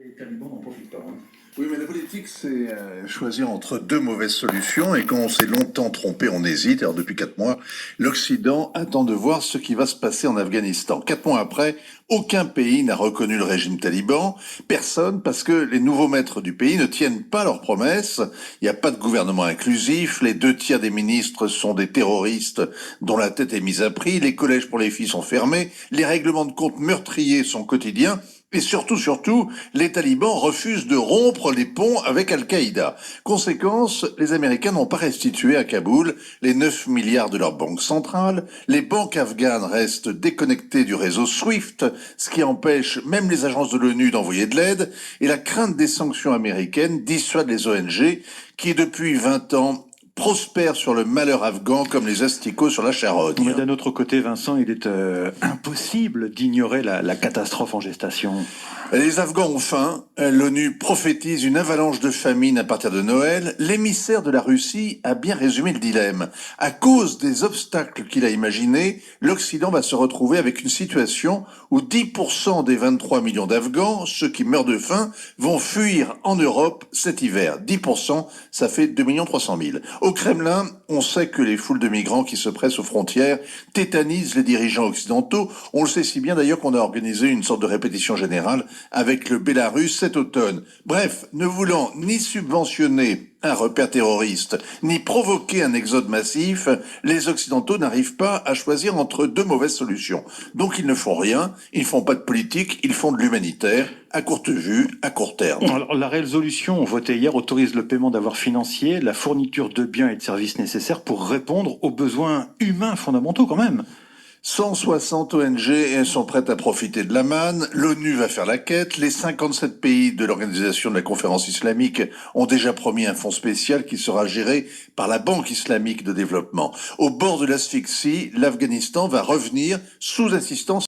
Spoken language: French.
Les talibans n'en profitent pas. Oui, mais la politique, c'est choisir entre deux mauvaises solutions. Et quand on s'est longtemps trompé, on hésite. Alors depuis 4 mois, l'Occident attend de voir ce qui va se passer en Afghanistan. 4 mois après, aucun pays n'a reconnu le régime taliban. Personne, parce que les nouveaux maîtres du pays ne tiennent pas leurs promesses. Il n'y a pas de gouvernement inclusif. Les 2 tiers des ministres sont des terroristes dont la tête est mise à prix. Les collèges pour les filles sont fermés. Les règlements de compte meurtriers sont quotidiens. Et surtout, les talibans refusent de rompre les ponts avec Al-Qaïda. Conséquence, les Américains n'ont pas restitué à Kaboul les 9 milliards de leur banque centrale. Les banques afghanes restent déconnectées du réseau SWIFT, ce qui empêche même les agences de l'ONU d'envoyer de l'aide. Et la crainte des sanctions américaines dissuade les ONG qui, depuis 20 ans, prospèrent sur le malheur afghan comme les asticots sur la charogne. Mais d'un autre côté, Vincent, il est impossible d'ignorer la catastrophe en gestation. Les Afghans ont faim, l'ONU prophétise une avalanche de famine à partir de Noël. L'émissaire de la Russie a bien résumé le dilemme. À cause des obstacles qu'il a imaginés, l'Occident va se retrouver avec une situation où 10% des 23 millions d'Afghans, ceux qui meurent de faim, vont fuir en Europe cet hiver. 10%, ça fait 2 300 000. Au Kremlin, on sait que les foules de migrants qui se pressent aux frontières tétanisent les dirigeants occidentaux. On le sait si bien d'ailleurs qu'on a organisé une sorte de répétition générale avec le Bélarus cet automne. Bref, ne voulant ni subventionner un repère terroriste, ni provoquer un exode massif, les Occidentaux n'arrivent pas à choisir entre deux mauvaises solutions. Donc ils ne font rien, ils ne font pas de politique, ils font de l'humanitaire, à courte vue, à court terme. Alors, la résolution votée hier autorise le paiement d'avoirs financiers, la fourniture de biens et de services nécessaires pour répondre aux besoins humains fondamentaux quand même. 160 ONG sont prêtes à profiter de la manne, l'ONU va faire la quête, les 57 pays de l'Organisation de la Conférence islamique ont déjà promis un fonds spécial qui sera géré par la Banque islamique de développement. Au bord de l'asphyxie, l'Afghanistan va revenir sous assistance